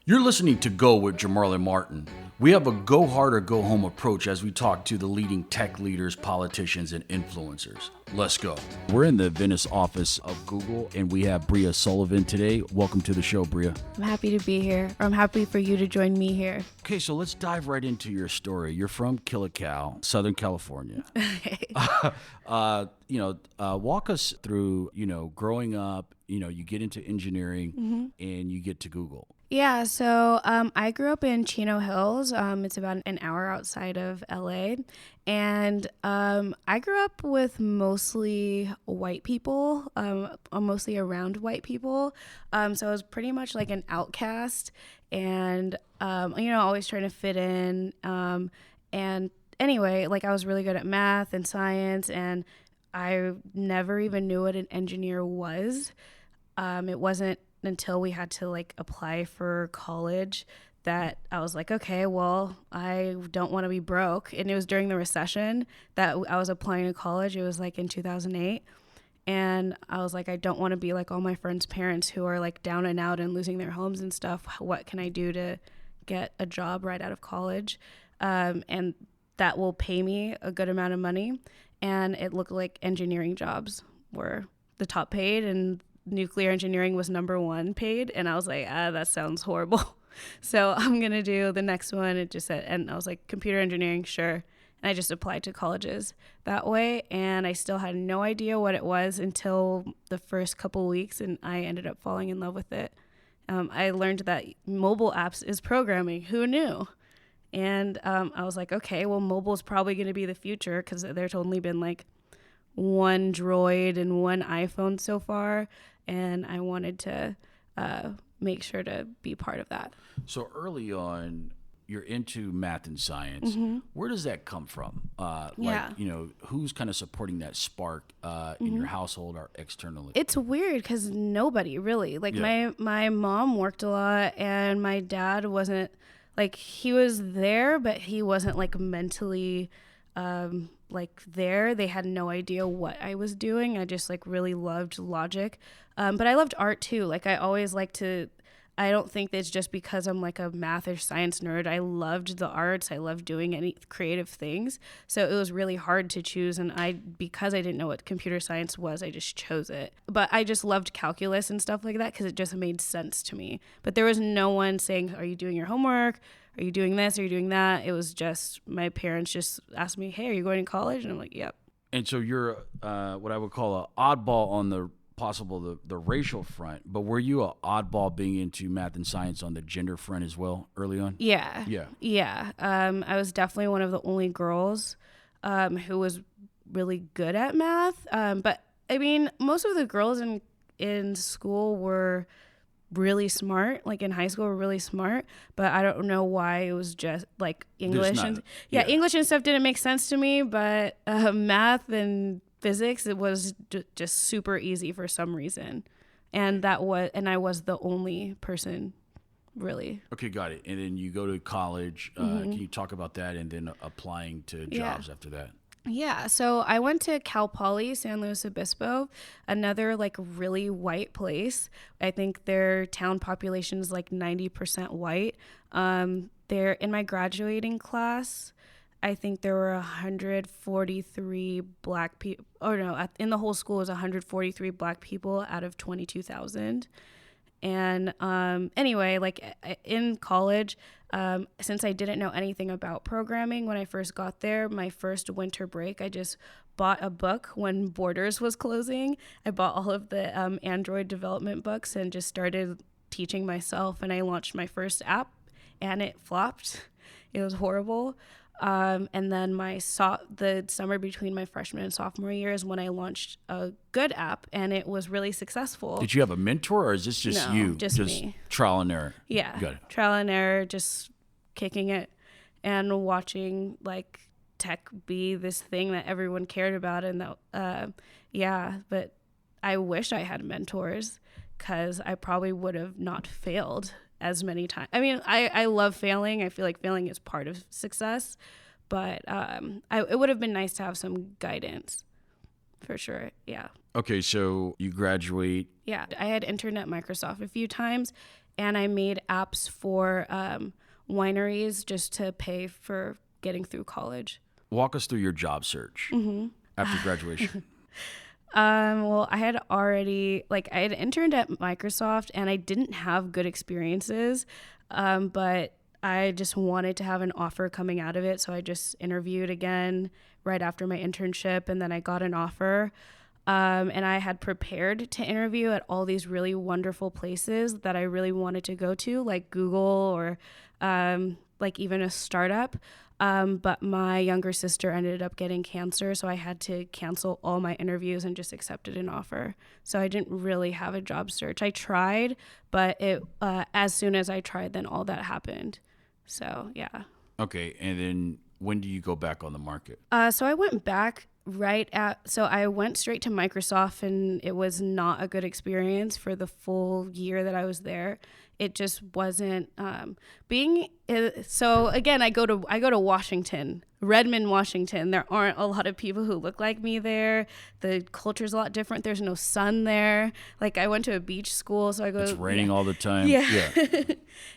You're listening to Go with Jamarlin Martin. We have a go hard or go home approach as we talk to the leading tech leaders, politicians, and influencers. Let's go. We're in the Venice office of Google, and we have Bria Sullivan today. Welcome to the show, Bria. I'm happy to be here. I'm happy for you to join me here. Okay, so let's dive right into your story. You're from Killicow, Southern California. Walk us through, growing up, you get into engineering and you get to Google. Yeah, so I grew up in Chino Hills. It's about an hour outside of LA. And I grew up with mostly white people, mostly around white people. So I was pretty much like an outcast and, always trying to fit in. And anyway, like I was really good at math and science, and I never even knew what an engineer was. It wasn't until we had to like apply for college that I was like, okay, well, I don't want to be broke. And it was during the recession that I was applying to college. It was like in 2008. And I was like, I don't want to be like all my friends' parents who are like down and out and losing their homes and stuff. What can I do to get a job right out of college? And that will pay me a good amount of money. And it looked like engineering jobs were the top paid, and nuclear engineering was number one paid. And I was like, that sounds horrible. So I'm going to do the next one. It just said, and I was like, computer engineering, sure. And I just applied to colleges that way. And I still had no idea what it was until the first couple weeks. And I ended up falling in love with it. I learned that mobile apps is programming. Who knew? And I was like, okay, well, mobile is probably going to be the future, because there's only been like one Droid and one iPhone so far. And I wanted to make sure to be part of that. So early on, you're into math and science. Mm-hmm. Where does that come from? Who's kind of supporting that spark in your household or externally? It's weird because nobody really. Like my mom worked a lot, and my dad wasn't, like, he was there, but he wasn't like mentally there. They had no idea what I was doing. I just like really loved logic. But I loved art too. Like I always like to, I don't think that it's just because I'm like a math or science nerd. I loved the arts. I loved doing any creative things. So it was really hard to choose. And because I didn't know what computer science was, I just chose it. But I just loved calculus and stuff like that because it just made sense to me. But there was no one saying, are you doing your homework? Are you doing this? Are you doing that? It was just, my parents just asked me, hey, are you going to college? And I'm like, yep. And so you're what I would call an oddball on the the racial front, but were you an oddball being into math and science on the gender front as well early on? Yeah. I was definitely one of the only girls who was really good at math. But I mean, most of the girls in school were really smart, like in high school were really smart, but I don't know why. It was just like English English and stuff didn't make sense to me, but math and physics, it was just super easy for some reason. And I was the only person really. Okay, got it. And then you go to college. Can you talk about that, and then applying to jobs after that? Yeah, so I went to Cal Poly San Luis Obispo, another like really white place. I think their town population is like 90% white. They're in my graduating class. I think there were 143 black people. Oh no, in the whole school was 143 black people out of 22,000. And anyway, like in college, since I didn't know anything about programming when I first got there, my first winter break, I just bought a book when Borders was closing. I bought all of the Android development books and just started teaching myself. And I launched my first app, and it flopped. It was horrible. And then the summer between my freshman and sophomore year is when I launched a good app, and it was really successful. Did you have a mentor, or is this just you? Just me. Trial and error. Yeah. Got it. Trial and error, just kicking it and watching like tech be this thing that everyone cared about. And but I wish I had mentors, because I probably would have not failed as many times. I mean, I love failing. I feel like failing is part of success, but it would have been nice to have some guidance for sure. Yeah. Okay, so you graduate. Yeah, I had interned at Microsoft a few times, and I made apps for wineries just to pay for getting through college. Walk us through your job search after graduation. Well, I had interned at Microsoft, and I didn't have good experiences, but I just wanted to have an offer coming out of it. So I just interviewed again right after my internship, and then I got an offer. And I had prepared to interview at all these really wonderful places that I really wanted to go to, like Google or like even a startup. But my younger sister ended up getting cancer, so I had to cancel all my interviews and just accepted an offer. So I didn't really have a job search. I tried, but as soon as I tried, then all that happened. So, yeah. Okay, and then when do you go back on the market? So I went back so I went straight to Microsoft, and it was not a good experience for the full year that I was there. It just wasn't so again, I go to Washington, Redmond, Washington. There aren't a lot of people who look like me there. The culture's a lot different. There's no sun there. Like, I went to a beach school, so It's raining all the time. Yeah.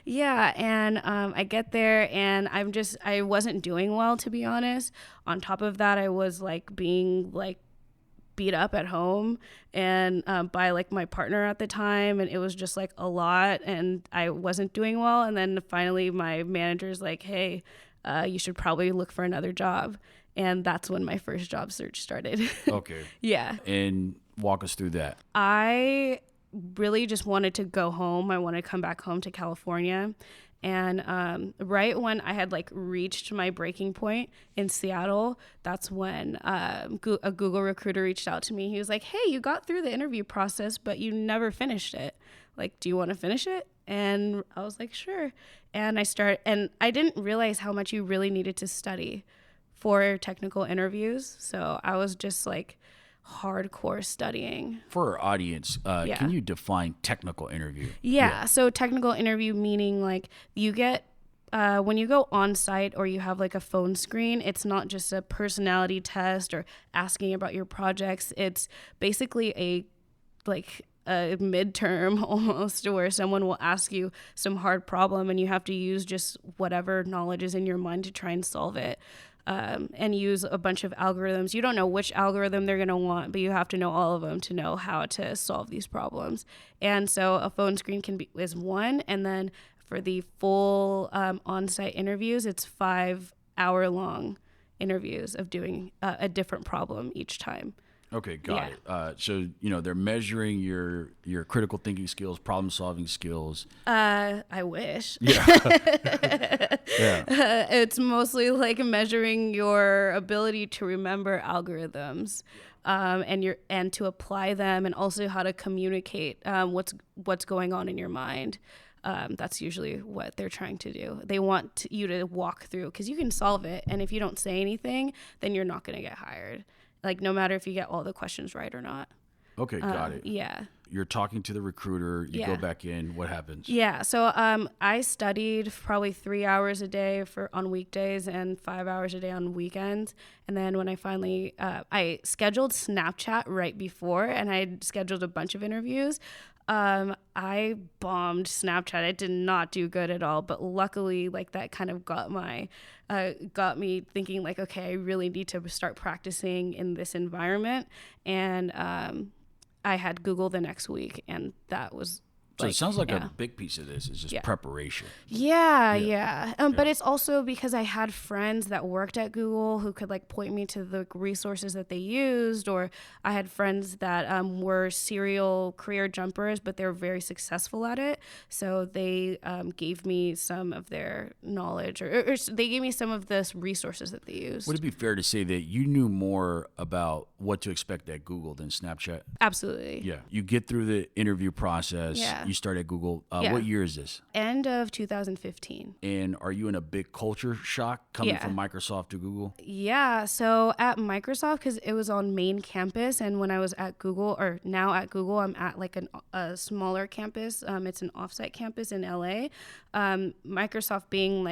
Yeah. And I get there, and I wasn't doing well, to be honest. On top of that, I was being beat up at home and by my partner at the time, and it was just a lot, and I wasn't doing well. And then finally my manager's like, hey, you should probably look for another job. And that's when my first job search started. Okay. Yeah. And walk us through that. I really just wanted to go home. I wanted to come back home to California. And right when I had reached my breaking point in Seattle, that's when a Google recruiter reached out to me. He was like, hey, you got through the interview process, but you never finished it. Do you want to finish it? And I was like, sure. And I didn't realize how much you really needed to study for technical interviews. So I was just hardcore studying. For our audience, can you define technical interview? Yeah. So technical interview meaning you get when you go on site or you have a phone screen, it's not just a personality test or asking about your projects. It's basically a midterm almost, where someone will ask you some hard problem and you have to use just whatever knowledge is in your mind to try and solve it. And use a bunch of algorithms. You don't know which algorithm they're going to want, but you have to know all of them to know how to solve these problems. And so a phone screen is one. And then for the full on-site interviews, it's 5-hour-long interviews of doing a different problem each time. Okay, got it. So, they're measuring your critical thinking skills, problem solving skills. I wish. Yeah. Yeah. It's mostly measuring your ability to remember algorithms, and to apply them, and also how to communicate what's going on in your mind. That's usually what they're trying to do. They want you to walk through, because you can solve it, and if you don't say anything, then you're not going to get hired. No matter if you get all the questions right or not. Okay, got it. Yeah. You're talking to the recruiter. You go back in. What happens? Yeah. So I studied probably 3 hours a day on weekdays and 5 hours a day on weekends. And then when I finally, I scheduled Snapchat right before, and I scheduled a bunch of interviews. I bombed Snapchat. I did not do good at all, but luckily that kind of got me thinking okay, I really need to start practicing in this environment. And I had Google the next week, and that was So it sounds like a big piece of this is just preparation. Yeah. But it's also because I had friends that worked at Google who could point me to the resources that they used, or I had friends that were serial career jumpers, but they were very successful at it. So they gave me some of their knowledge, or they gave me some of the resources that they used. Would it be fair to say that you knew more about what to expect at Google than Snapchat? Absolutely. Yeah. You get through the interview process. Yeah. You start at Google. What year is this? End of 2015. And are you in a big culture shock coming from Microsoft to Google? Yeah. So at Microsoft, because it was on main campus, and when I was at Google, or now at Google, I'm at a smaller campus. It's an offsite campus in LA. Microsoft being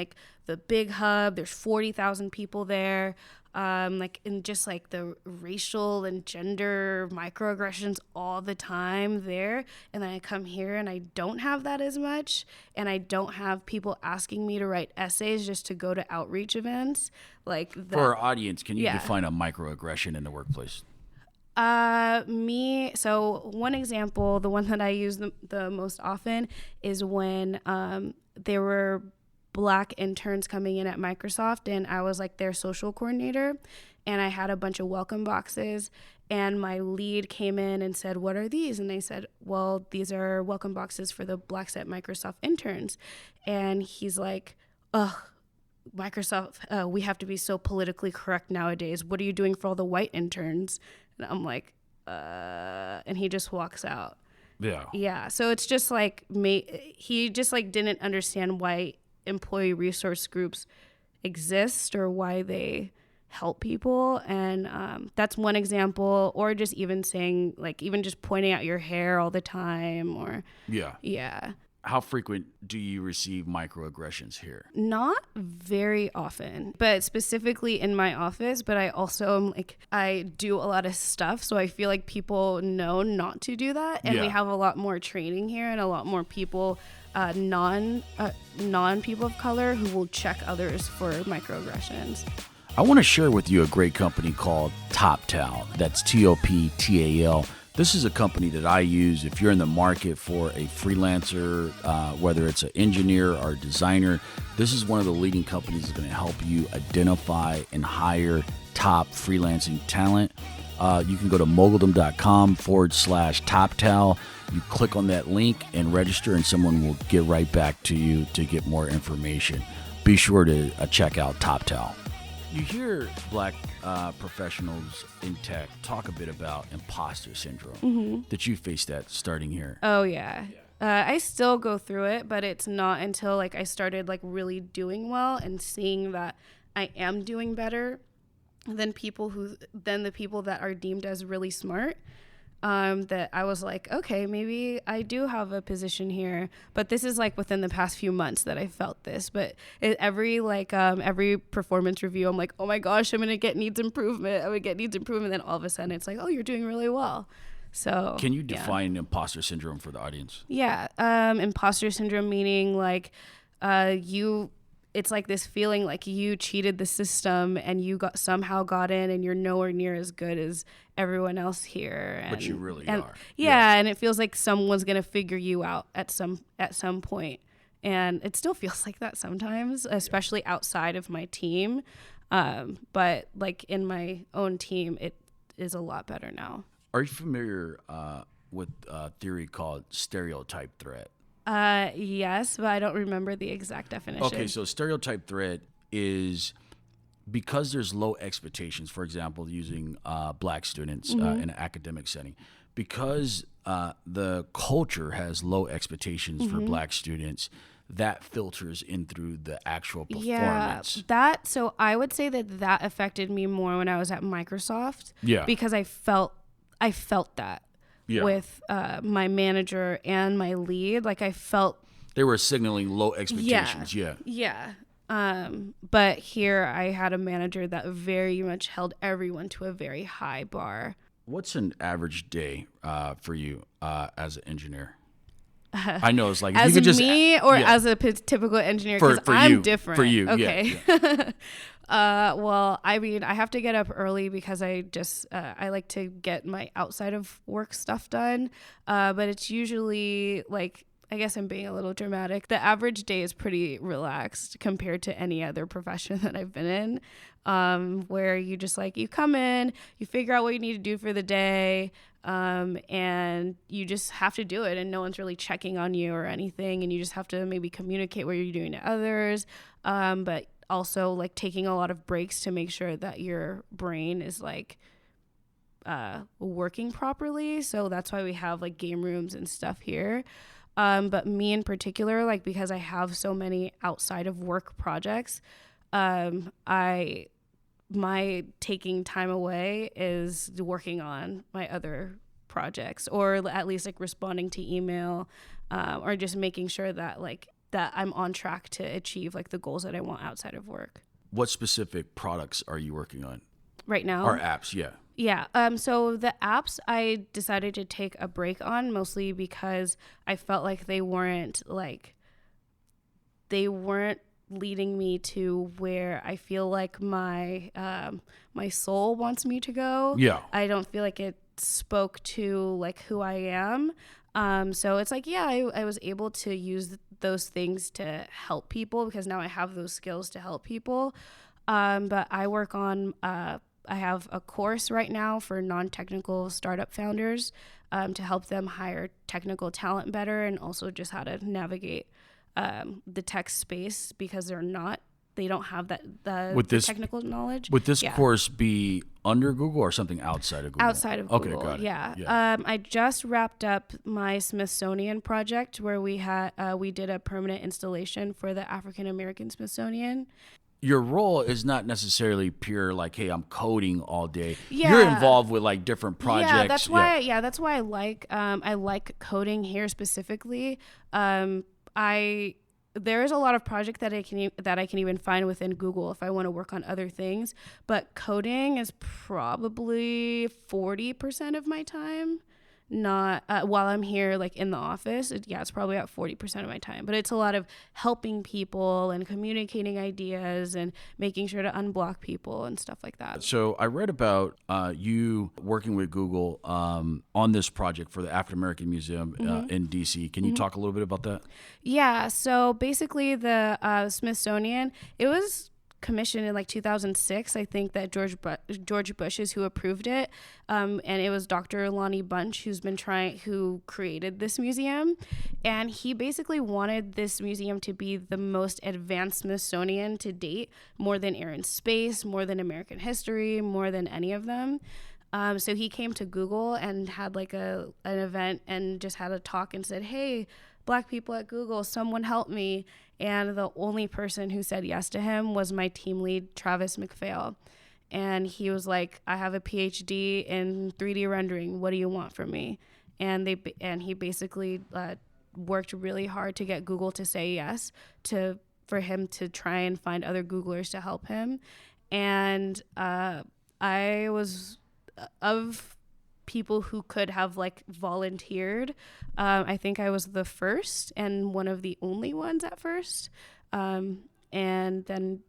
the big hub, there's 40,000 people there. like in just like the racial and gender microaggressions all the time there. And then I come here and I don't have that as much. And I don't have people asking me to write essays just to go to outreach events like that. For our audience, can you define a microaggression in the workplace? So one example, the one that I use the most often is when there were Black interns coming in at Microsoft, and I was like their social coordinator, and I had a bunch of welcome boxes, and my lead came in and said, "What are these?" And they said, "Well, these are welcome boxes for the Blacks at Microsoft interns." And he's like, "Ugh, Microsoft, we have to be so politically correct nowadays. What are you doing for all the white interns?" And I'm like, and he just walks out. Yeah. So it's just like he just like didn't understand why employee resource groups exist or why they help people. And that's one example. Or just even saying, like, even just pointing out your hair all the time, or yeah. How frequent do you receive microaggressions here? Not very often, but specifically in my office. But I also am like, I do a lot of stuff, so I feel like people know not to do that. And we have a lot more training here and a lot more people, non people of color, who will check others for microaggressions. I want to share with you a great company called TopTal. That's TOPTAL. This is a company that I use if you're in the market for a freelancer, whether it's an engineer or a designer. This is one of the leading companies that's going to help you identify and hire top freelancing talent. You can go to moguldom.com/TopTal. You click on that link and register, and someone will get right back to you to get more information. Be sure to check out TopTal. You hear Black professionals in tech talk a bit about imposter syndrome. Mm-hmm. Did you face that starting here? Oh, yeah. I still go through it, but it's not until like I started like really doing well and seeing that I am doing better than the people that are deemed as really smart. That I was like, okay, maybe I do have a position here. But this is like within the past few months that I felt this. But every performance review, I'm like, oh my gosh, I'm gonna get needs improvement. Then all of a sudden, it's like, oh, you're doing really well. So can you define imposter syndrome for the audience? Yeah, imposter syndrome meaning like it's like this feeling like you cheated the system and you somehow got in and you're nowhere near as good as everyone else here. And, but you really are. Yeah, and it feels like someone's gonna figure you out at some point. And it still feels like that sometimes, especially outside of my team. But like in my own team, it is a lot better now. Are you familiar with a theory called stereotype threat? Yes, but I don't remember the exact definition. Okay, so stereotype threat is because there's low expectations, for example, using Black students in an academic setting, because the culture has low expectations for Black students, that filters in through the actual performance. Yeah, so I would say that affected me more when I was at Microsoft. Yeah. Because I felt that. Yeah. With my manager and my lead, like I felt they were signaling low expectations. Yeah. But here I had a manager that very much held everyone to a very high bar. What's an average day for you as an engineer? I know it's like as you could just me or as a typical engineer, because I'm you, different. For you, okay. Yeah. Well, I mean, I have to get up early because I like to get my outside of work stuff done. But it's usually like, I guess I'm being a little dramatic. The average day is pretty relaxed compared to any other profession that I've been in, where you just like, you come in, you figure out what you need to do for the day, and you just have to do it, and no one's really checking on you or anything, and you just have to maybe communicate what you're doing to others, but also like taking a lot of breaks to make sure that your brain is like working properly. So that's why we have like game rooms and stuff here. But me in particular, like because I have so many outside of work projects, my taking time away is working on my other projects, or at least like responding to email, or just making sure that I'm on track to achieve like the goals that I want outside of work. What specific products are you working on? Right now? Or apps, yeah. Yeah. So the apps I decided to take a break on mostly because I felt like they weren't leading me to where I feel like my soul wants me to go. Yeah. I don't feel like it spoke to like who I am. So it's like, yeah, I was able to use those things to help people because now I have those skills to help people. But I work on, I have a course right now for non-technical startup founders to help them hire technical talent better and also just how to navigate the tech space because they don't have the technical knowledge. Would this course be under Google or something outside of Google? Outside of Google, okay, got it. Yeah. I just wrapped up my Smithsonian project where we did a permanent installation for the African American Smithsonian. Your role is not necessarily pure like, hey, I'm coding all day. Yeah. You're involved with like different projects. That's why I like coding here specifically. There is a lot of projects that I can even find within Google if I want to work on other things, but coding is probably 40% of my time. Not while I'm here like in the office. It's probably about 40% of my time, but it's a lot of helping people and communicating ideas and making sure to unblock people and stuff like that. So I read about you working with Google on this project for the African American Museum in DC. Can you talk a little bit about that? Yeah, so basically the Smithsonian, it was commissioned in like 2006. I think that George Bush is who approved it, and it was Dr. Lonnie Bunch who created this museum, and he basically wanted this museum to be the most advanced Smithsonian to date, more than Air and Space, more than American history, more than any of them. So he came to Google and had like an event and just had a talk and said, hey, Black people at Google, someone help me. And the only person who said yes to him was my team lead, Travis McPhail. And he was like, I have a PhD in 3D rendering. What do you want from me? And he basically worked really hard to get Google to say yes, for him to try and find other Googlers to help him. And I was of people who could have like volunteered. I think I was the first and one of the only ones at first. And then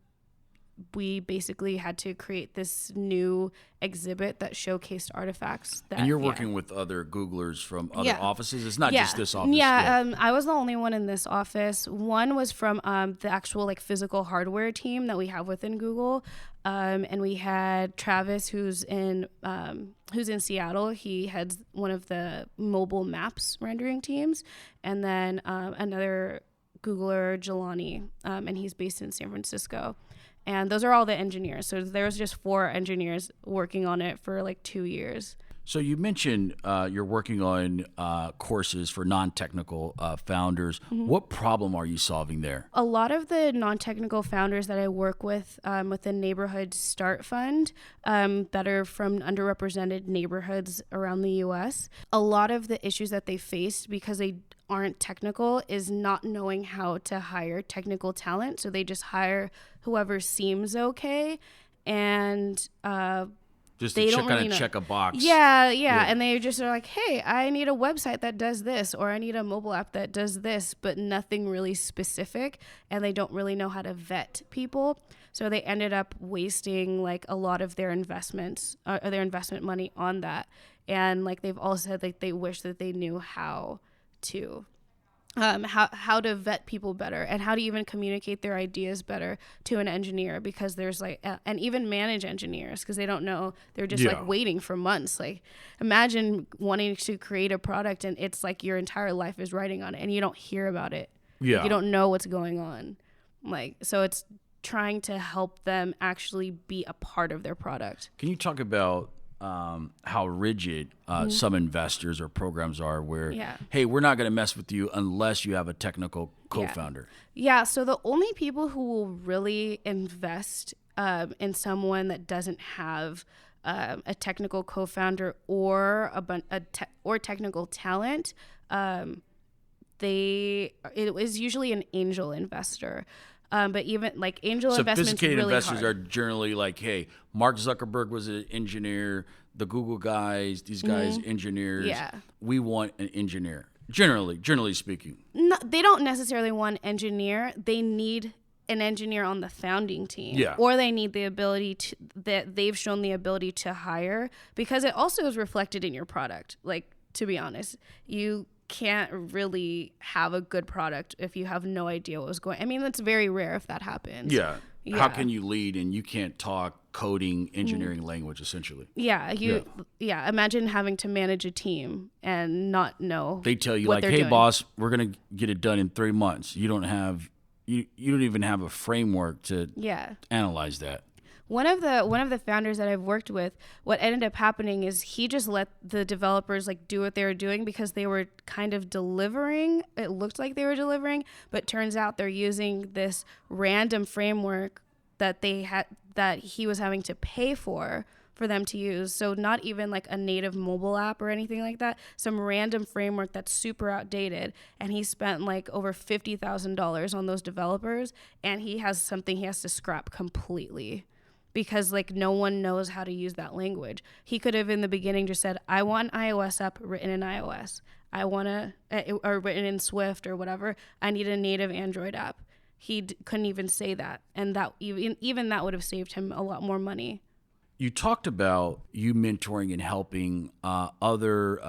we basically had to create this new exhibit that showcased artifacts. And you're working with other Googlers from other offices? It's not just this office? I was the only one in this office. One was from the actual like physical hardware team that we have within Google. And we had Travis, who's in Seattle. He heads one of the mobile maps rendering teams. And then another Googler, Jelani, and he's based in San Francisco. And those are all the engineers. So there was just 4 engineers working on it for like 2 years. So you mentioned you're working on courses for non-technical founders. Mm-hmm. What problem are you solving there? A lot of the non-technical founders that I work with the Neighborhood Start Fund that are from underrepresented neighborhoods around the U.S., a lot of the issues that they face because they aren't technical is not knowing how to hire technical talent. So they just hire whoever seems okay, and just to check a box. Yeah. And they just are like, hey, I need a website that does this, or I need a mobile app that does this, but nothing really specific, and they don't really know how to vet people. So they ended up wasting like a lot of their investments, or their investment money on that. And like they've all said like they wish that they knew how to vet people better and how to even communicate their ideas better to an engineer, because there's like and even manage engineers because they don't know, they're just like waiting for months. Like imagine wanting to create a product and it's like your entire life is riding on it and you don't hear about it. You don't know what's going on. Like, so it's trying to help them actually be a part of their product. Can you talk about how rigid some investors or programs are where, hey, we're not going to mess with you unless you have a technical co-founder? So the only people who will really invest in someone that doesn't have a technical co-founder or or technical talent, it is usually an angel investor. But even like angel investments, sophisticated really investors hard. are generally like, hey, Mark Zuckerberg was an engineer. The Google guys, these guys, engineers. Yeah. We want an engineer. Generally speaking. No, they don't necessarily want an engineer. They need an engineer on the founding team. Yeah. Or they need the ability to, that they've shown the ability to hire, because it also is reflected in your product. Like, to be honest, you can't really have a good product if you have no idea what was going. I mean, that's very rare if that happens. Yeah. How can you lead and you can't talk coding, engineering language, essentially? Yeah, imagine having to manage a team and not know. They tell you what like, they're hey, doing. boss, we're gonna get it done in 3 months. You don't even have a framework to analyze that. One of the founders that I've worked with, what ended up happening is he just let the developers like do what they were doing because they were kind of delivering. It looked like they were delivering, but turns out they're using this random framework that he was having to pay for them to use. So not even like a native mobile app or anything like that. Some random framework that's super outdated. And he spent like over $50,000 on those developers, and he has something he has to scrap completely, because like no one knows how to use that language. He could have in the beginning just said, I want an iOS app written in iOS. I want or written in Swift or whatever. I need a native Android app. He couldn't even say that. And that even that would have saved him a lot more money. You talked about you mentoring and helping other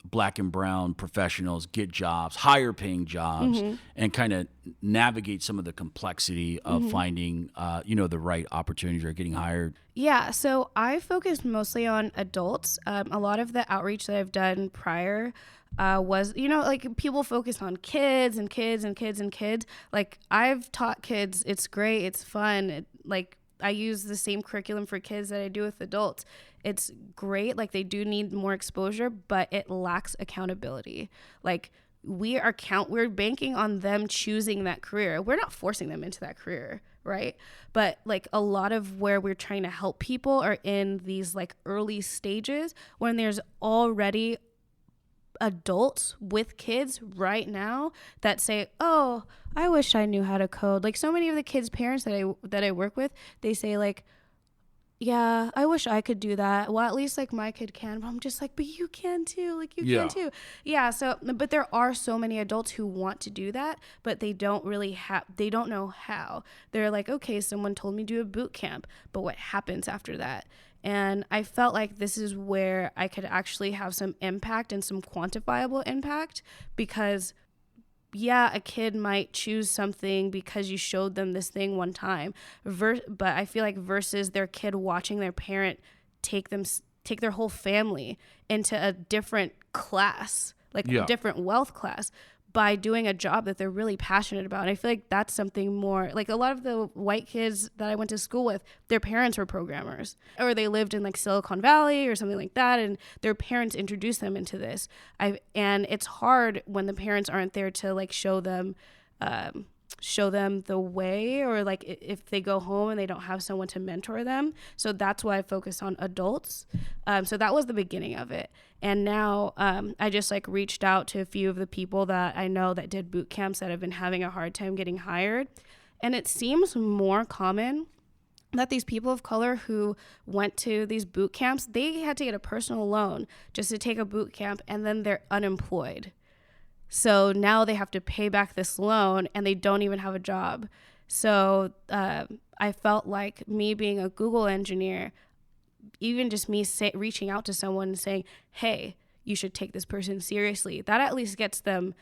Black and brown professionals get jobs, higher paying jobs, and kind of navigate some of the complexity of finding, the right opportunities or getting hired. Yeah, so I focused mostly on adults. A lot of the outreach that I've done prior was, like people focus on kids and kids and kids and kids. Like I've taught kids, it's great, it's fun. I use the same curriculum for kids that I do with adults. It's great. Like they do need more exposure, but it lacks accountability. Like we're banking on them choosing that career. We're not forcing them into that career, right? But like a lot of where we're trying to help people are in these like early stages when there's already adults with kids right now that say, oh, I wish I knew how to code. Like so many of the kids' parents that I work with, they say like, yeah, I wish I could do that. Well, at least like my kid can. But I'm just like, but you can too. Like you can too. Yeah. So, but there are so many adults who want to do that, but they don't know how. They're like, okay, someone told me to do a boot camp, but what happens after that? And I felt like this is where I could actually have some impact and some quantifiable impact, because a kid might choose something because you showed them this thing one time, but I feel like versus their kid watching their parent take their whole family into a different class, like a different wealth class, by doing a job that they're really passionate about. And I feel like that's something more like a lot of the white kids that I went to school with, their parents were programmers, or they lived in like Silicon Valley or something like that, and their parents introduced them into this. And it's hard when the parents aren't there to like show them the way, or like if they go home and they don't have someone to mentor them. So that's why I focus on adults. So that was the beginning of it. And now I just like reached out to a few of the people that I know that did boot camps that have been having a hard time getting hired. And it seems more common that these people of color who went to these boot camps, they had to get a personal loan just to take a boot camp, and then they're unemployed. So now they have to pay back this loan and they don't even have a job. So I felt like me being a Google engineer, even just me reaching out to someone and saying, hey, you should take this person seriously, that at least gets them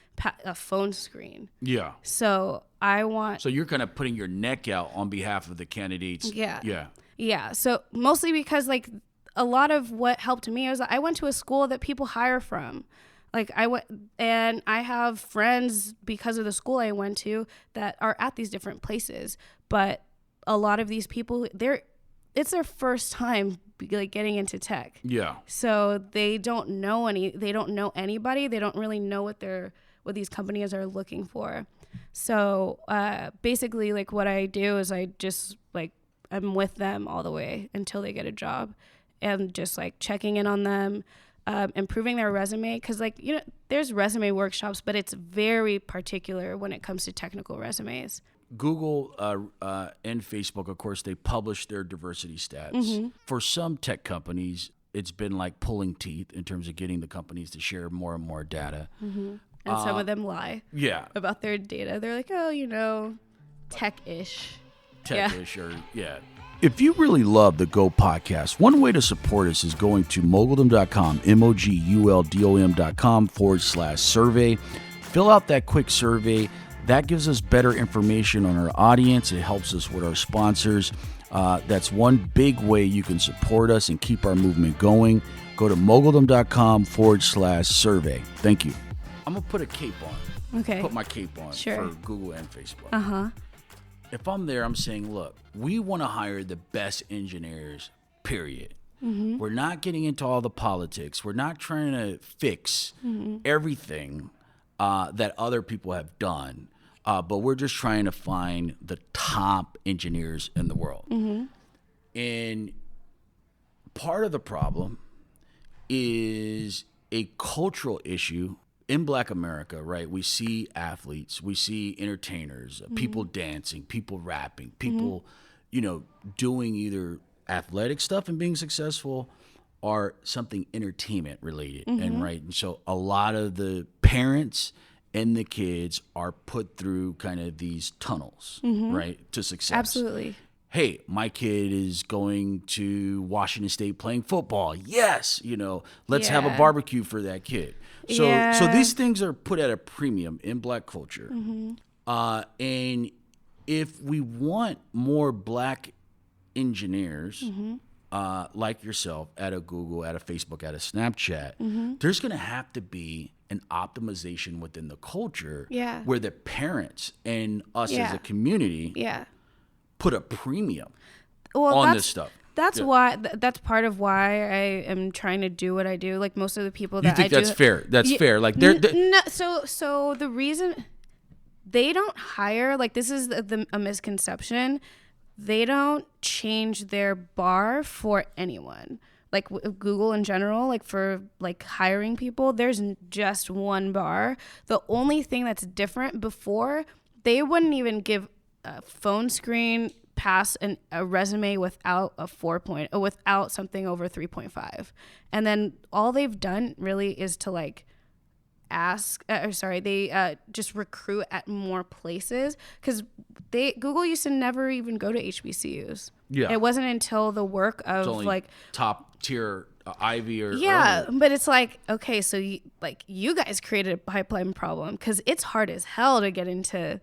a phone screen. Yeah. So you're kind of putting your neck out on behalf of the candidates. Yeah. Yeah. Yeah. So mostly because like a lot of what helped me was I went to a school that people hire from. Like I went, and I have friends because of the school I went to that are at these different places. But a lot of these people, it's their first time like getting into tech. Yeah. So they don't know anybody. They don't really know what these companies are looking for. So basically, like what I do is I just like I'm with them all the way until they get a job, and just like checking in on them. Improving their resume, because like there's resume workshops, but it's very particular when it comes to technical resumes. Google and Facebook, of course, they publish their diversity stats. For some tech companies, it's been like pulling teeth in terms of getting the companies to share more and more data. And some of them lie about their data. They're like, oh, tech-ish. Or If you really love the Go podcast, one way to support us is going to Moguldom.com, Moguldom.com/survey. Fill out that quick survey. That gives us better information on our audience. It helps us with our sponsors. That's one big way you can support us and keep our movement going. Go to Moguldom.com/survey. Thank you. I'm going to put a cape on. Okay. Put my cape on for Google and Facebook. If I'm there, I'm saying, look, we want to hire the best engineers, period. We're not getting into all the politics. We're not trying to fix everything that other people have done. But we're just trying to find the top engineers in the world. And part of the problem is a cultural issue in Black America, right? We see athletes, we see entertainers, people dancing, people rapping, people, doing either athletic stuff and being successful or something entertainment related. And so a lot of the parents and the kids are put through kind of these tunnels, right, to success. Absolutely. Hey, my kid is going to Washington State playing football. Yes, let's have a barbecue for that kid. So these things are put at a premium in Black culture. And if we want more Black engineers like yourself at a Google, at a Facebook, at a Snapchat, there's going to have to be an optimization within the culture where the parents and us as a community put a premium on this stuff. That's why. That's part of why I am trying to do what I do. Like most of the people that you think that's fair. That's fair. Like they're no. So the reason they don't hire, like this is a misconception. They don't change their bar for anyone. Like Google in general, like for like hiring people, there's just one bar. The only thing that's different, before they wouldn't even give a phone screen pass a resume without a 4.0, without something over 3.5. And then all they've done really is to like they just recruit at more places, because Google used to never even go to HBCUs. It wasn't until the work of like top tier Ivy or earlier. But it's like, okay, so you guys created a pipeline problem, because it's hard as hell to get into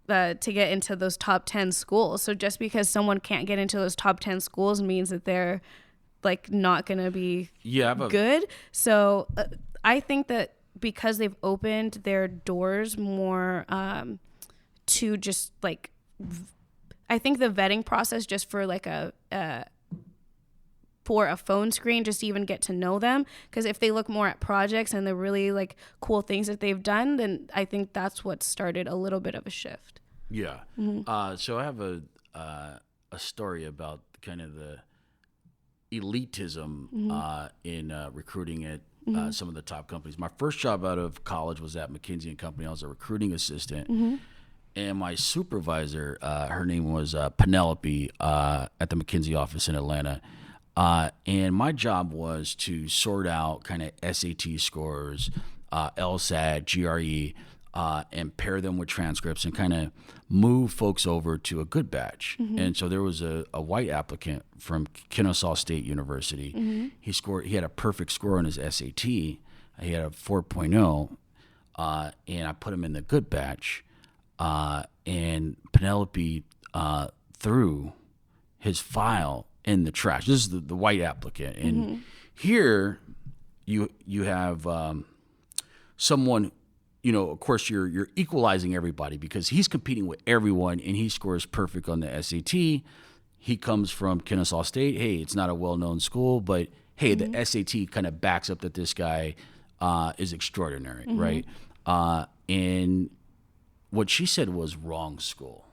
those top 10 schools. So just because someone can't get into those top 10 schools means that they're like not going to be good. So I think that because they've opened their doors more to just like, I think the vetting process just for like for a phone screen, just to even get to know them, because if they look more at projects and the really like cool things that they've done, then I think that's what started a little bit of a shift. So I have a story about kind of the elitism in recruiting at some of the top companies. My first job out of college was at McKinsey Co. I was a recruiting assistant. And my supervisor, her name was Penelope at the McKinsey office in Atlanta. And my job was to sort out kind of SAT scores, LSAT, GRE, and pair them with transcripts and kind of move folks over to a good batch. And so there was a white applicant from Kennesaw State University. He had a perfect score on his SAT. He had a 4.0, and I put him in the good batch. And Penelope threw his file in the trash. This is the white applicant. And here you have someone, of course you're equalizing everybody, because he's competing with everyone and he scores perfect on the SAT. He comes from Kennesaw State. Hey, it's not a well-known school, but hey, the SAT kind of backs up that this guy is extraordinary, right? And what she said was wrong school.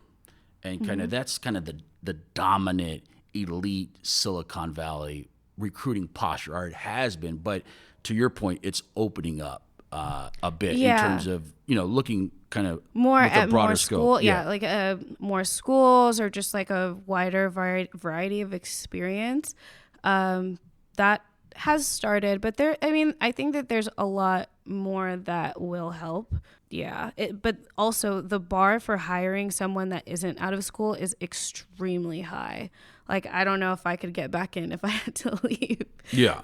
And kind of that's kind of the dominant elite Silicon Valley recruiting posture, or it has been. But to your point, it's opening up a bit Yeah. in terms of, looking kind of more with a at broader more scope. school, like more schools or just like a wider variety of experience. That has started, but I think that there's a lot more that will help. Yeah, but also the bar for hiring someone that isn't out of school is extremely high. Like, I don't know if I could get back in if I had to leave. Yeah.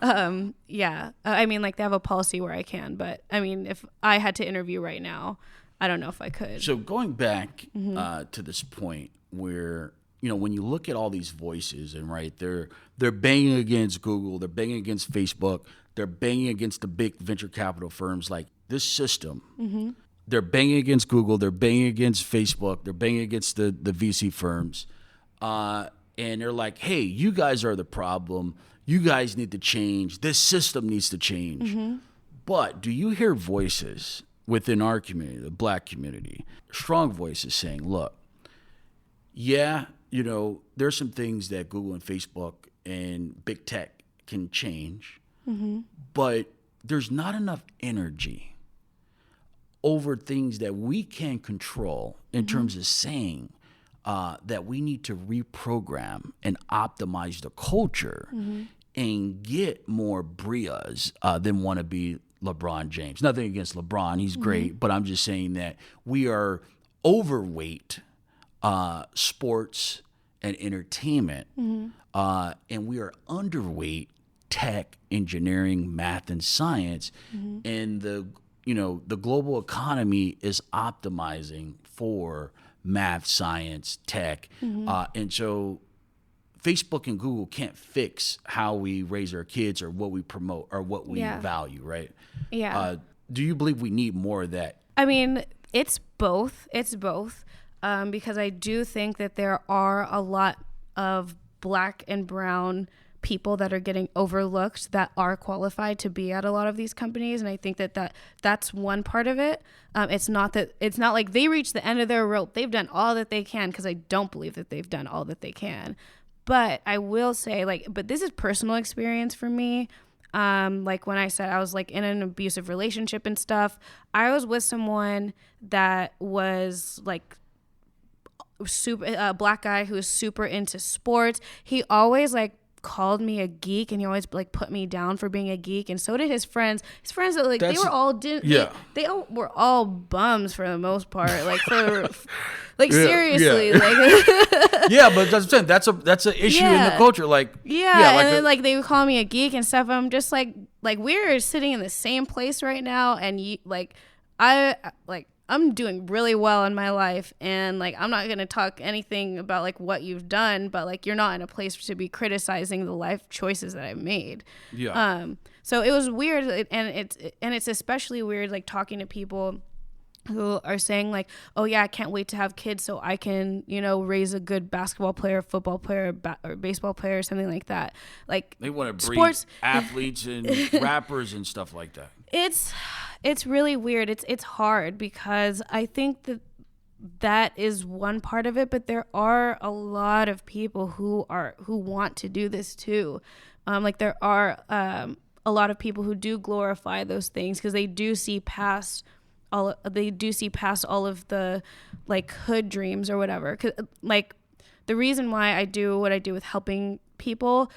Yeah. I mean, like, they have a policy where I can, but I mean, if I had to interview right now, I don't know if I could. So going back to this point where, when you look at all these voices and they're banging against Google, they're banging against Facebook, they're banging against the big venture capital firms, like this system, they're banging against Google, they're banging against Facebook, they're banging against the VC firms. And they're like, hey, you guys are the problem. You guys need to change. This system needs to change. But do you hear voices within our community, the Black community, strong voices saying, look, yeah, there's some things that Google and Facebook and big tech can change, but there's not enough energy over things that we can control in terms of saying that we need to reprogram and optimize the culture and get more Brias than want to be LeBron James. Nothing against LeBron, he's great, but I'm just saying that we are overweight sports and entertainment, and we are underweight tech, engineering, math, and science, and the global economy is optimizing for math, science, tech, and so Facebook and Google can't fix how we raise our kids or what we promote or what we value, right? Yeah. Do you believe we need more of that? I mean, it's both. It's both. Because I do think that there are a lot of Black and brown people that are getting overlooked that are qualified to be at a lot of these companies, and I think that's one part of it. It's not like they reached the end of their rope. They've done all that they can, because I don't believe that they've done all that they can. But I will say, but this is personal experience for me. Like when I said I was like in an abusive relationship and stuff, I was with someone that was like super Black guy who was super into sports. He always like called me a geek, and he always like put me down for being a geek, and so did his friends that like they were all they all were all bums for the most part, like for like seriously like yeah, but that's an issue in the culture, like and then like they would call me a geek and stuff. I'm just like we're sitting in the same place right now, and I'm doing really well in my life, and like I'm not gonna talk anything about like what you've done, but like you're not in a place to be criticizing the life choices that I've made. So it was weird, and it's especially weird like talking to people who are saying like, oh yeah, I can't wait to have kids so I can raise a good basketball player, football player, or baseball player, or something like that. Like they want to breed athletes and rappers and stuff like that. It's really weird. It's hard, because I think that is one part of it, but there are a lot of people who want to do this too. Like there are a lot of people who do glorify those things because they do see past all of the like hood dreams or whatever. 'Cause, like the reason why I do what I do with helping people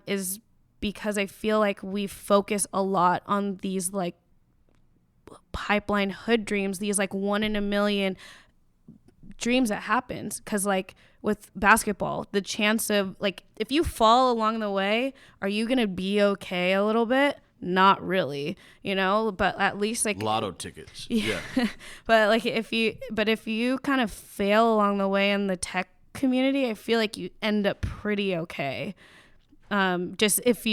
is because I feel like we focus a lot on these like pipeline hood dreams, these like 1 in a million dreams that happens. Because like with basketball, the chance of like if you fall along the way, are you gonna be okay a little bit? Not really, but at least like lotto tickets. But like if you kind of fail along the way in the tech community, I feel like you end up pretty okay. Just if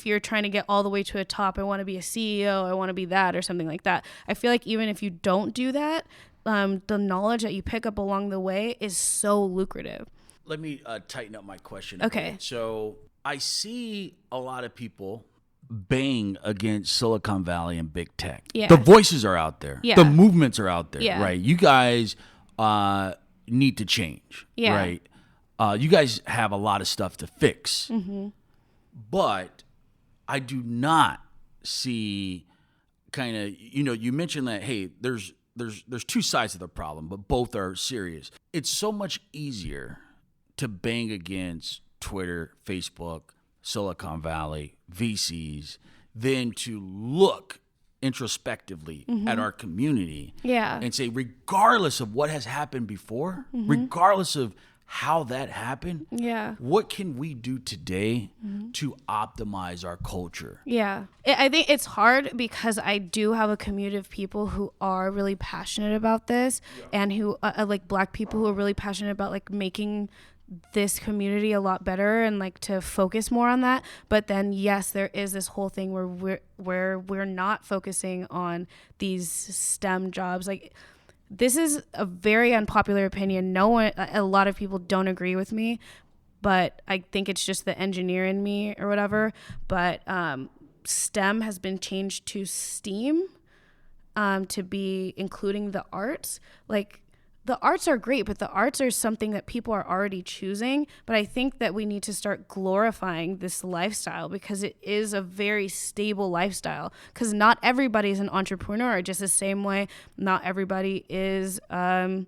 you're trying to get all the way to a top, I want to be a CEO, I want to be that or something like that. I feel like even if you don't do that, the knowledge that you pick up along the way is so lucrative. Let me tighten up my question a bit. So I see a lot of people bang against Silicon Valley and big tech. Yeah. The voices are out there. Yeah. The movements are out there, Yeah. right? You guys need to change, Yeah. right? You guys have a lot of stuff to fix. Mm-hmm. But I do not see kind of, you mentioned that, hey, there's two sides to the problem, but both are serious. It's so much easier to bang against Twitter, Facebook, Silicon Valley, VCs, than to look introspectively at our community and say, regardless of what has happened before, regardless of how that happened, what can we do today to optimize our culture? I think it's hard because I do have a community of people who are really passionate about this and who like Black people who are really passionate about like making this community a lot better and like to focus more on that. But then yes, there is this whole thing where we're not focusing on these STEM jobs. Like, this is a very unpopular opinion. A lot of people don't agree with me, but I think it's just the engineer in me or whatever. But STEM has been changed to STEAM to be including the arts. Like, the arts are great, but the arts are something that people are already choosing. But I think that we need to start glorifying this lifestyle because it is a very stable lifestyle. Because not everybody is an entrepreneur, just the same way not everybody is like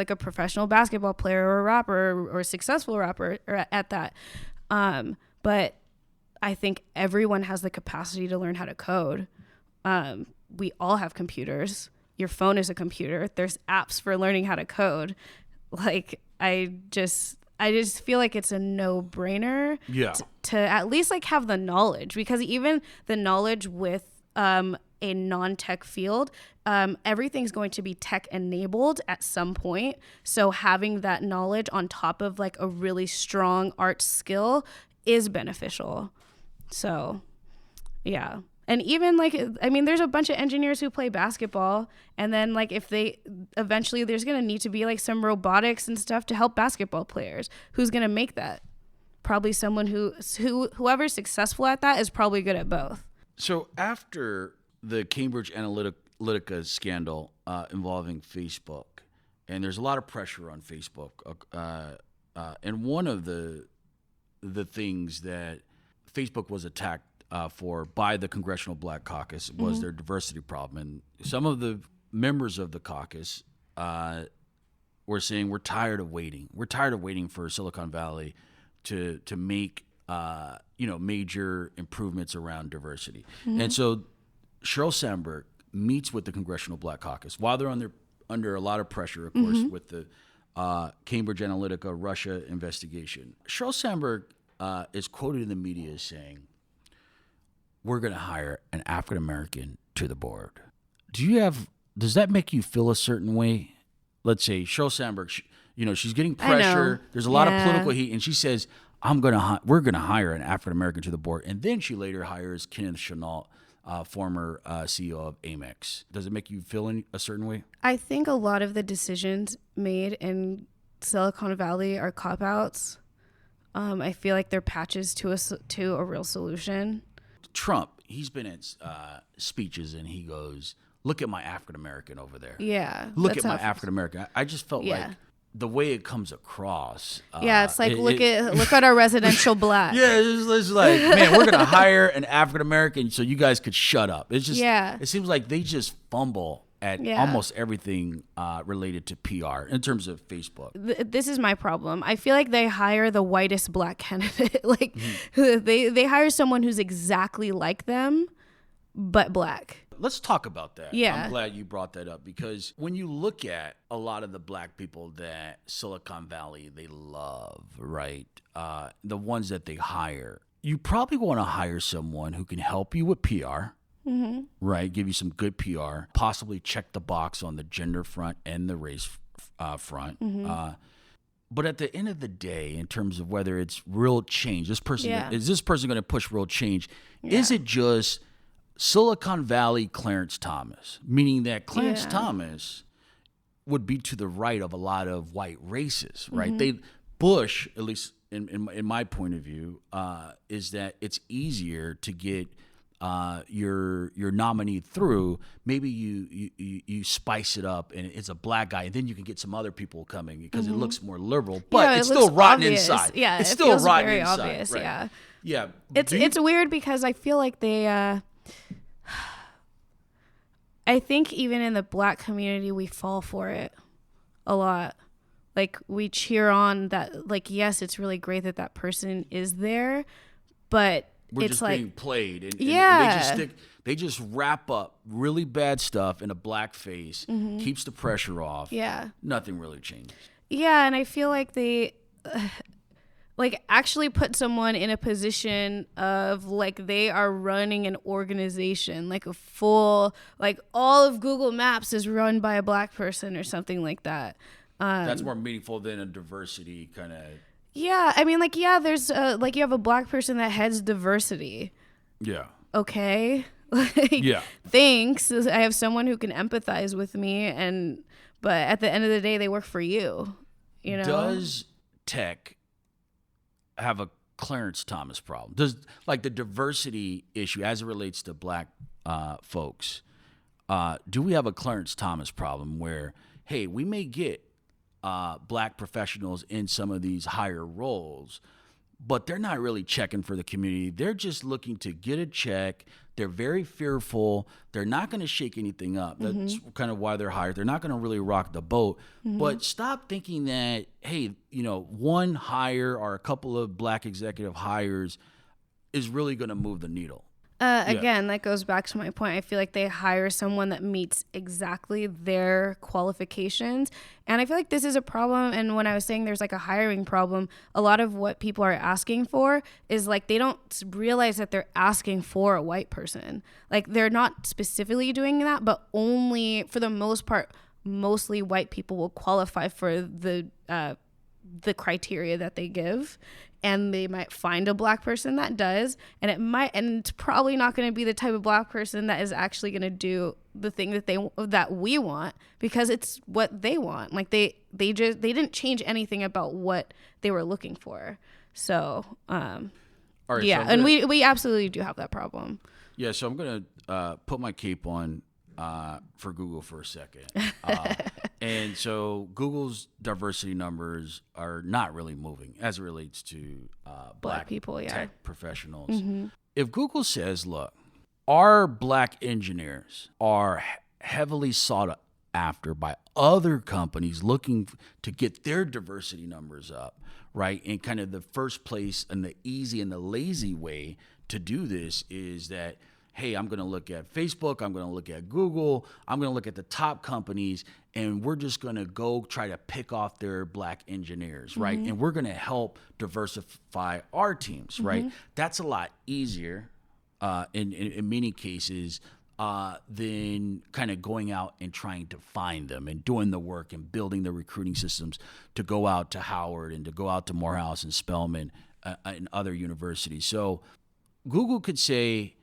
a professional basketball player or a rapper or a successful rapper or at that. But I think everyone has the capacity to learn how to code. We all have computers. Your phone is a computer. There's apps for learning how to code. Like, I just feel like it's a no-brainer to at least like have the knowledge, because even the knowledge with a non-tech field, everything's going to be tech enabled at some point. So having that knowledge on top of like a really strong art skill is beneficial. So, yeah. And even like, I mean, there's a bunch of engineers who play basketball, and then like if they eventually there's going to need to be like some robotics and stuff to help basketball players. Who's going to make that? Probably someone whoever's successful at that is probably good at both. So after the Cambridge Analytica scandal involving Facebook, and there's a lot of pressure on Facebook, and one of the things that Facebook was attacked by the Congressional Black Caucus was their diversity problem. And some of the members of the caucus were saying, we're tired of waiting. We're tired of waiting for Silicon Valley to make major improvements around diversity. And so Sheryl Sandberg meets with the Congressional Black Caucus while they're under a lot of pressure, of course, with the Cambridge Analytica Russia investigation. Sheryl Sandberg is quoted in the media as saying, we're going to hire an African-American to the board. Does that make you feel a certain way? Let's say Sheryl Sandberg, she's getting pressure. There's a lot of political heat, and she says, we're going to hire an African-American to the board. And then she later hires Kenneth Chenault, former CEO of Amex. Does it make you feel a certain way? I think a lot of the decisions made in Silicon Valley are cop-outs. I feel like they're patches to a real solution. Trump, he's been at speeches and he goes, look at my African-American over there. Yeah. Look at my African-American. I just felt like the way it comes across. It's like, look at our residential Black. Yeah, it's like, man, we're going to hire an African-American so you guys could shut up. It's just, it seems like they just fumble at almost everything related to PR in terms of Facebook. This is my problem. I feel like they hire the whitest Black candidate. They hire someone who's exactly like them, but Black. Let's talk about that. Yeah. I'm glad you brought that up, because when you look at a lot of the Black people that Silicon Valley, they love, right? The ones that they hire, you probably want to hire someone who can help you with PR. Right, give you some good PR, possibly check the box on the gender front and the race front. But at the end of the day, in terms of whether it's real change, is this person going to push real change? Is it just Silicon Valley Clarence Thomas, meaning that Clarence Thomas would be to the right of a lot of white racists, right? Bush, at least in my point of view, is that it's easier to get your nominee through. Maybe you spice it up and it's a Black guy, and then you can get some other people coming because it looks more liberal, but it's still rotten inside. Yeah, it's still rotten very inside. obvious. Right? Yeah. It's weird because I feel like they I think even in the Black community, we fall for it a lot. Like, we cheer on that. Like, yes, it's really great that that person is there, but we're it's just like being played, and yeah, they just wrap up really bad stuff in a black face, keeps the pressure off. yeah, Nothing really changes. yeah, and I feel like they like actually put someone in a position of like they are running an organization, like a full, like all of Google Maps is run by a Black person or something like that. That's more meaningful than a diversity kind of. Yeah, I mean, like, yeah, there's like you have a Black person that heads diversity. Yeah. Okay. Like, Yeah. thanks. I have someone who can empathize with me, but at the end of the day, they work for you. You know? Does tech have a Clarence Thomas problem? Does, like, the diversity issue as it relates to Black folks? Do we have a Clarence Thomas problem where, hey, we may get Black professionals in some of these higher roles, but they're not really checking for the community. They're just looking to get a check. They're very fearful. They're not going to shake anything up. That's kind of why they're hired. They're not going to really rock the boat. But stop thinking that, hey, one hire or a couple of Black executive hires is really going to move the needle. Again, that goes back to my point. I feel like they hire someone that meets exactly their qualifications. And I feel like this is a problem. And when I was saying there's like a hiring problem, a lot of what people are asking for is like they don't realize that they're asking for a white person. Like they're not specifically doing that, but only for the most part, mostly white people will qualify for the criteria that they give. And they might find a Black person that does, and it's probably not going to be the type of Black person that is actually going to do the thing that we want, because it's what they want. Like they didn't change anything about what they were looking for. So, All right, yeah, so and we absolutely do have that problem. Yeah, so I'm gonna put my cape on for Google for a second. And so Google's diversity numbers are not really moving as it relates to Black people, yeah, tech professionals. If Google says, look, our Black engineers are heavily sought after by other companies looking to get their diversity numbers up, right? And kind of the first place and the easy and the lazy way to do this is that, hey, I'm going to look at Facebook, I'm going to look at Google, I'm going to look at the top companies, and we're just going to go try to pick off their Black engineers, right? And we're going to help diversify our teams, right? That's a lot easier in many cases than kind of going out and trying to find them and doing the work and building the recruiting systems to go out to Howard and to go out to Morehouse and Spelman and other universities. So Google could say,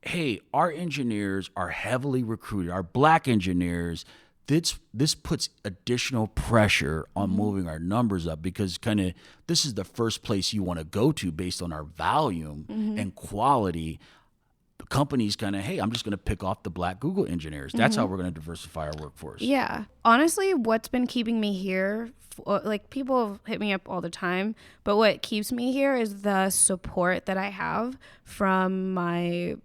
hey, our engineers are heavily recruited, our Black engineers, this puts additional pressure on moving our numbers up, because kind of this is the first place you want to go to based on our volume and quality. The company's kind of, hey, I'm just going to pick off the Black Google engineers. That's how we're going to diversify our workforce. Yeah. Honestly, what's been keeping me here, like people have hit me up all the time, but what keeps me here is the support that I have from my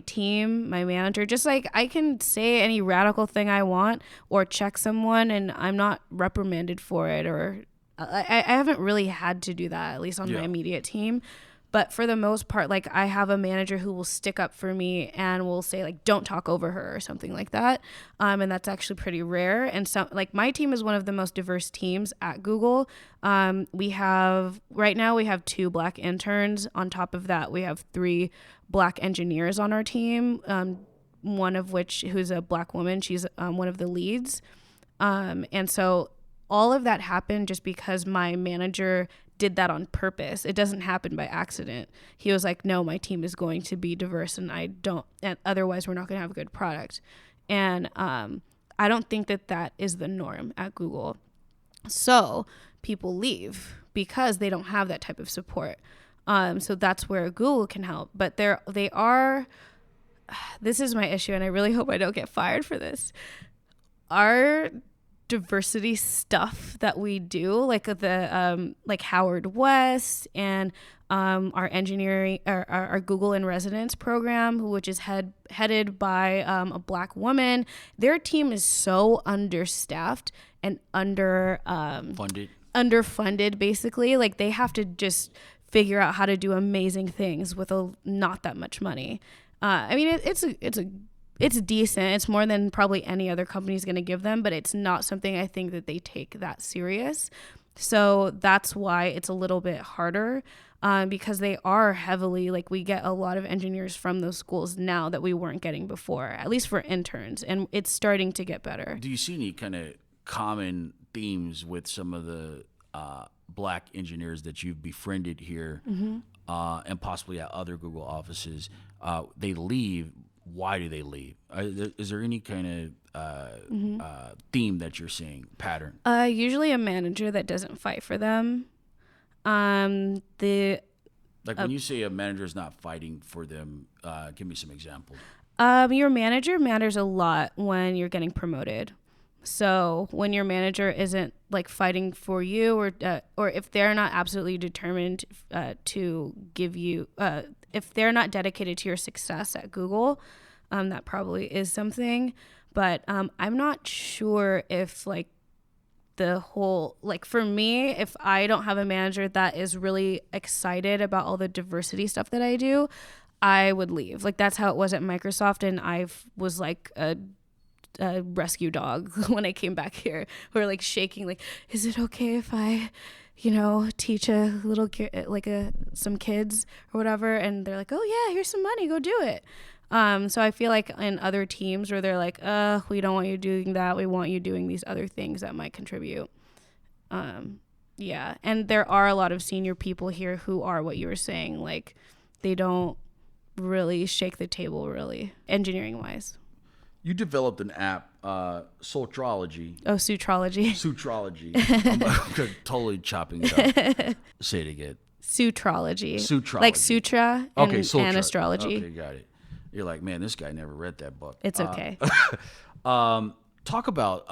team, my manager. Just like I can say any radical thing I want or check someone and I'm not reprimanded for it, or I haven't really had to do that, at least on my immediate team. But for the most part, like I have a manager who will stick up for me and will say like, don't talk over her or something like that. And that's actually pretty rare. And so like my team is one of the most diverse teams at Google. Right now we have 2 Black interns. On top of that, we have 3 Black engineers on our team. One of which, who's a Black woman, she's one of the leads. And so all of that happened just because my manager did that on purpose. It doesn't happen by accident. He was like, no, my team is going to be diverse and otherwise we're not going to have a good product. And I don't think that is the norm at Google. So people leave because they don't have that type of support. So that's where Google can help. But this is my issue, and I really hope I don't get fired for this. diversity stuff that we do, like the like Howard West and our engineering, our Google in Residence program, which is headed by a Black woman. Their team is so understaffed and underfunded, basically. Like they have to just figure out how to do amazing things with not that much money. I mean, it's decent. It's more than probably any other company is going to give them, but it's not something I think that they take that serious. So that's why it's a little bit harder, because they are heavily, like, we get a lot of engineers from those schools now that we weren't getting before, at least for interns, and it's starting to get better. Do you see any kind of common themes with some of the Black engineers that you've befriended here, and possibly at other Google offices? They leave. Why do they leave? Is there any kind of theme that you're seeing, pattern? Usually a manager that doesn't fight for them. When you say a manager is not fighting for them, give me some examples. Your manager matters a lot when you're getting promoted. So when your manager isn't like fighting for you, or if they're not absolutely determined to give you, if they're not dedicated to your success at Google, that probably is something. But I'm not sure if like the whole, like for me, if I don't have a manager that is really excited about all the diversity stuff that I do, I would leave. Like that's how it was at Microsoft, and I was like a rescue dog when I came back here. We were like shaking, like, is it okay if I, teach a little some kids or whatever? And they're like, oh yeah, here's some money, go do it. So I feel like in other teams where they're like, we don't want you doing that, we want you doing these other things that might contribute. Yeah, and there are a lot of senior people here who are what you were saying, like they don't really shake the table, really, engineering wise. You developed an app, Sutrology. Oh, Sutrology. Sutrology. I'm totally chopping it up. Say it again. Sutrology. Sutrology. Like sutra and astrology. Okay, got it. You're like, man, this guy never read that book. It's okay. Talk about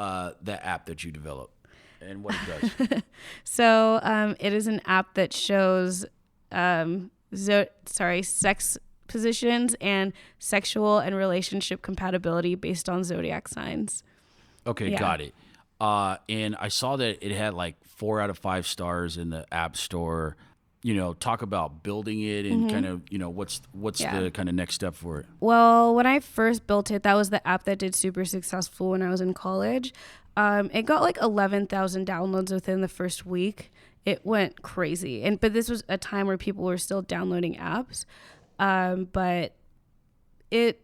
that app that you developed and what it does. So it is an app that shows sex positions and sexual and relationship compatibility based on zodiac signs. Okay, yeah. Got it. And I saw that it had like 4 out of 5 stars in the App Store. Talk about building it and kind of, what's the kind of next step for it? Well, when I first built it, that was the app that did super successful when I was in college. It got like 11,000 downloads within the first week. It went crazy. But this was a time where people were still downloading apps. But it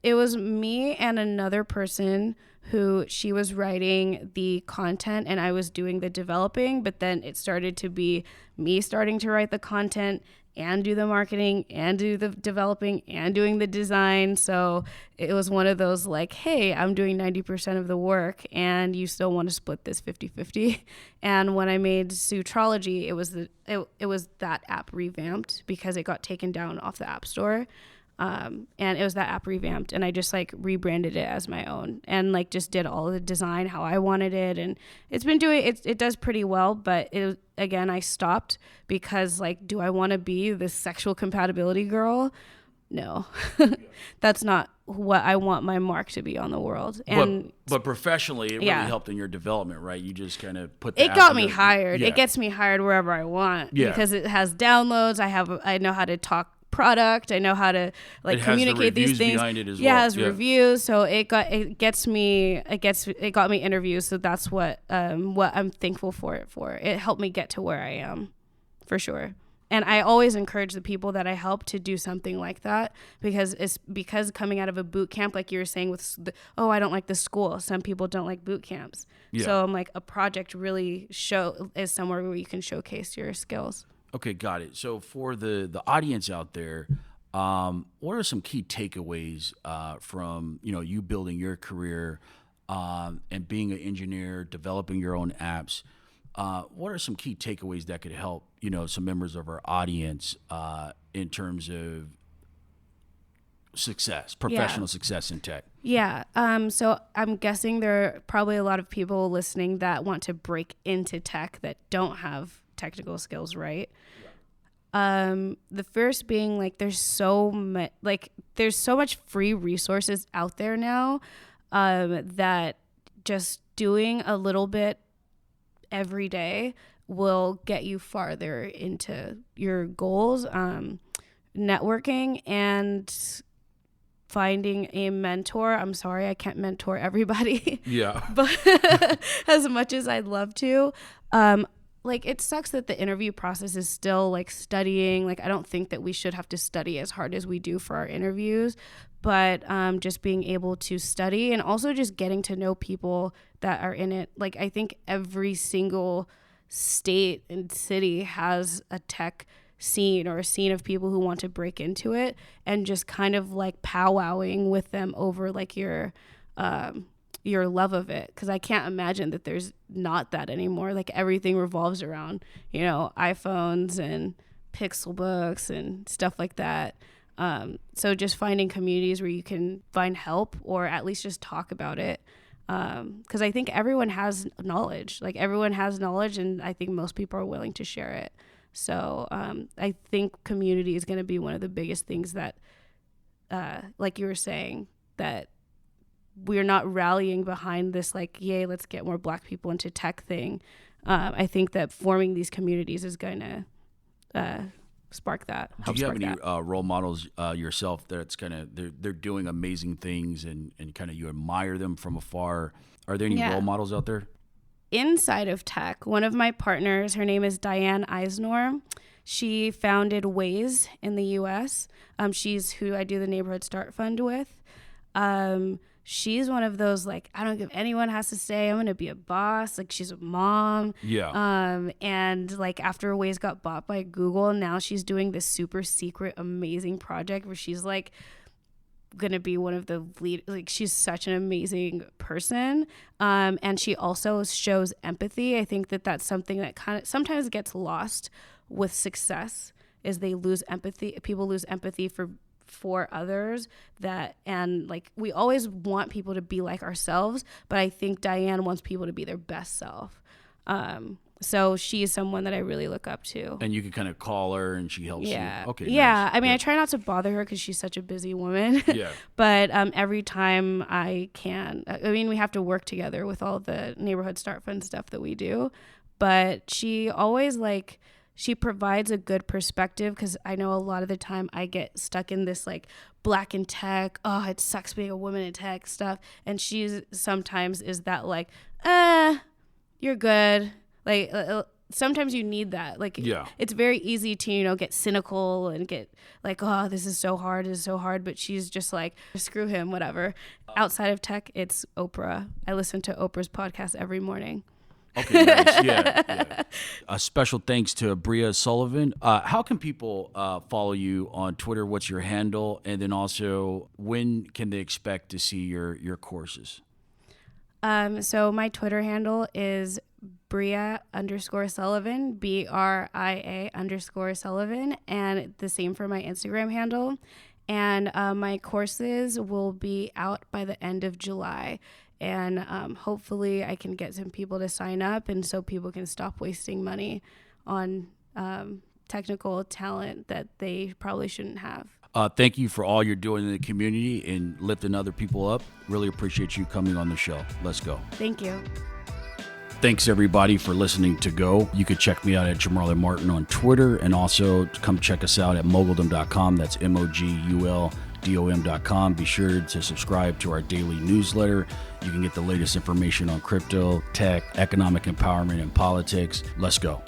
was me and another person who, she was writing the content and I was doing the developing, but then it started to be me starting to write the content and do the marketing and do the developing and doing the design. So it was one of those like, hey, I'm doing 90% of the work and you still want to split this 50-50. And when I made Sutrology, it was that app revamped because it got taken down off the App Store. And it was that app revamped, and I just like rebranded it as my own and like just did all of the design how I wanted it, and it's been doing it does pretty well. But again, I stopped because like, do I want to be this sexual compatibility girl? No. That's not what I want my mark to be on the world. And but professionally, it really helped in your development, right? You just kind of put it got me hired. Yeah. It gets me hired wherever I want because it has downloads. I know how to talk product. I know how to like communicate these things. Behind it as well. It has reviews, so it got me interviews. So that's what I'm thankful for it for. It helped me get to where I am, for sure. And I always encourage the people that I help to do something like that because coming out of a boot camp, like you were saying with I don't like the school. Some people don't like boot camps. Yeah. So I'm like, a project really is somewhere where you can showcase your skills. Okay, got it. So for the audience out there, what are some key takeaways from you building your career and being an engineer, developing your own apps? What are some key takeaways that could help some members of our audience in terms of success, professional success in tech. Yeah. So I'm guessing there are probably a lot of people listening that want to break into tech that don't have technical skills, right? The first being like there's so much free resources out there now that just doing a little bit every day will get you farther into your goals. Networking and finding a mentor. I'm sorry, I can't mentor everybody. Yeah. But as much as I'd love to, like it sucks that the interview process is still like studying. Like I don't think that we should have to study as hard as we do for our interviews, but just being able to study and also just getting to know people that are in it. Like I think every single state and city has a tech scene or a scene of people who want to break into it, and just kind of like powwowing with them over like your love of it, because I can't imagine that there's not that anymore. Like everything revolves around, you know, iPhones and Pixel books and stuff like that. So just finding communities where you can find help or at least just talk about it, because I think everyone has knowledge. Like everyone has knowledge, and I think most people are willing to share it. So I think community is going to be one of the biggest things that, like you were saying, that we're not rallying behind this like, yay, let's get more Black people into tech thing. I think that forming these communities is going to spark that. Do you have any role models yourself that's kind of they're doing amazing things and kind of you admire them from afar? Are there any role models out there? Inside of tech, one of my partners, her name is Diane Eisnor. She founded Waze in the U.S. She's who I do the Neighborhood Start Fund with. She's one of those, like, I don't give anyone has to say, I'm going to be a boss. Like, she's a mom. Yeah. And, like, after Waze got bought by Google, now she's doing this super secret, amazing project where she's, like, going to be one of the lead. Like, she's such an amazing person. And she also shows empathy. I think that that's something that kind of sometimes gets lost with success, is they lose empathy. People lose empathy for others, that, and like we always want people to be like ourselves, but I think Diane wants people to be their best self. So she's someone that I really look up to. And you can kind of call her and she helps you. Okay. Yeah. Nice. I mean, I try not to bother her because she's such a busy woman. Yeah. But every time I can, I mean, we have to work together with all the Neighborhood Start Fund stuff that we do. But she always she provides a good perspective, because I know a lot of the time I get stuck in this like Black in tech, oh, it sucks being a woman in tech stuff. And she sometimes is that like, you're good. Like sometimes you need that. Like, yeah. It's very easy to, you know, get cynical and get like, oh, this is so hard. But she's just like, screw him, whatever. Outside of tech, it's Oprah. I listen to Oprah's podcast every morning. Okay, nice. Yeah. A special thanks to Bria Sullivan. How can people follow you on Twitter? What's your handle? And then also, when can they expect to see your courses? So my Twitter handle is Bria_Sullivan, BRIA_Sullivan, and the same for my Instagram handle. And my courses will be out by the end of July. And hopefully I can get some people to sign up, and so people can stop wasting money on technical talent that they probably shouldn't have. Thank you for all you're doing in the community and lifting other people up. Really appreciate you coming on the show. Let's go. Thank you. Thanks, everybody, for listening to Go. You can check me out at Jamarlin Martin on Twitter, and also come check us out at Moguldom.com. That's MOGULDOM.com. Be sure to subscribe to our daily newsletter. You can get the latest information on crypto, tech, economic empowerment, and politics. Let's go.